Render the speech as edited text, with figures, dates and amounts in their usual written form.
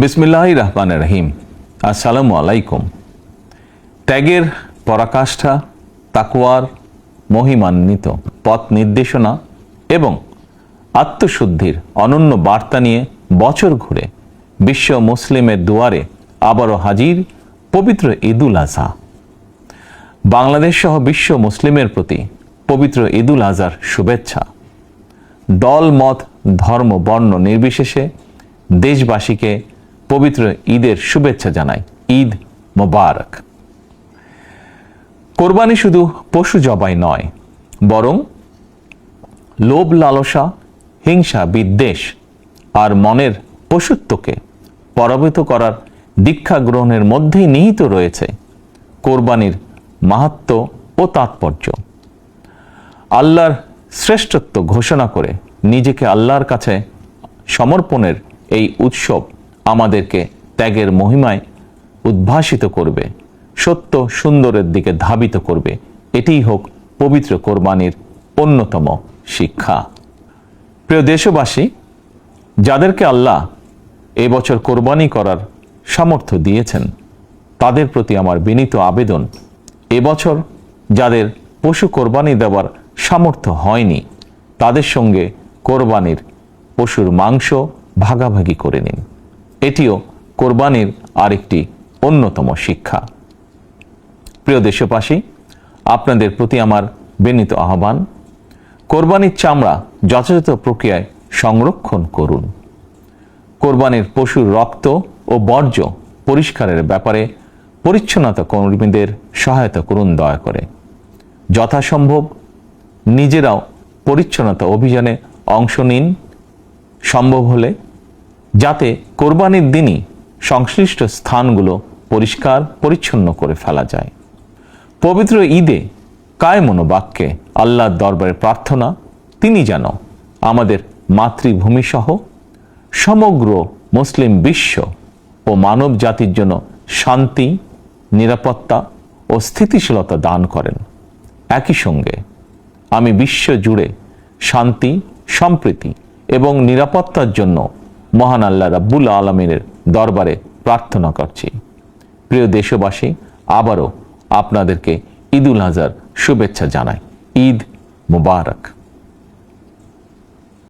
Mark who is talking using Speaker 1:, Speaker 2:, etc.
Speaker 1: বিসমিল্লাহির রহমানির রহিম। আসসালামু আলাইকুম। ত্যাগের পরাকাষ্ঠা, তাকওয়ার মহিমান্বিত পথ নির্দেশনা এবং আত্মশুদ্ধির অনন্য বার্তা নিয়ে বছর ঘুরে বিশ্ব মুসলিমের দুয়ারে আবারও হাজির পবিত্র ঈদুল আজহা। বাংলাদেশ সহ বিশ্ব মুসলিমের প্রতি পবিত্র ঈদুল আজহার শুভেচ্ছা। দল মত ধর্ম বর্ণ নির্বিশেষে দেশবাসীকে পবিত্র ঈদের শুভেচ্ছা জানাই। ঈদ মোবারক। কোরবানি শুধু পশু জবাই নয়, বরং লোভ লালসা, হিংসা, বিদ্বেষ আর মনের পশুত্বকে পরাভূত করার দীক্ষা গ্রহণের মধ্যেই নিহিত রয়েছে কোরবানির মাহাত্ম্য ও তাৎপর্য। আল্লাহর শ্রেষ্ঠত্ব ঘোষণা করে নিজেকে আল্লাহর কাছে সমর্পণের এই উৎসব আমাদেরকে ত্যাগের মহিমায় উদ্ভাসিত করবে, সত্য সুন্দরের দিকে ধাবিত করবে। এটিই হোক পবিত্র কোরবানির অন্যতম শিক্ষা। প্রিয় দেশবাসী, যাদেরকে আল্লাহ এবছর কোরবানি করার সামর্থ্য দিয়েছেন, তাদের প্রতি আমার বিনীত আবেদন, এবছর যাদের পশু কোরবানি দেওয়ার সামর্থ্য হয়নি, তাদের সঙ্গে কোরবানির পশুর মাংস ভাগাভাগি করে নিন। এটিও কোরবানির আরেকটি অন্যতম শিক্ষা। প্রিয় দেশবাসী, আপনাদের প্রতি আমার বিনীত আহ্বান, কোরবানির চামড়া যথাযথ প্রক্রিয়ায় সংরক্ষণ করুন। কোরবানির পশুর রক্ত ও বর্জ্য পরিষ্কারের ব্যাপারে পরিচ্ছন্নতা কর্মীদের সহায়তা করুন দয়া করে। যথাসম্ভব নিজেরাও পরিচ্ছন্নতা অভিযানে অংশ নিন সম্ভব হলে, যাতে কোরবানির দিনই সংশ্লিষ্ট স্থানগুলো পরিষ্কার পরিচ্ছন্ন করে ফেলা যায়। পবিত্র ঈদে কায় মনোবাক্যে আল্লাহর দরবারে প্রার্থনা, তিনি যেন আমাদের মাতৃভূমি সহ সমগ্র মুসলিম বিশ্ব ও মানব জাতির জন্য শান্তি, নিরাপত্তা ও স্থিতিশীলতা দান করেন। একই সঙ্গে আমি বিশ্ব জুড়ে শান্তি, সম্প্রীতি এবং নিরাপত্তার জন্য মহান আল্লাহ রাব্বুল আলামিনের দরবারে প্রার্থনা করছি। প্রিয় দেশবাসী, আবারও আপনাদেরকে ঈদুল আজহার শুভেচ্ছা জানাই। ঈদ মোবারক।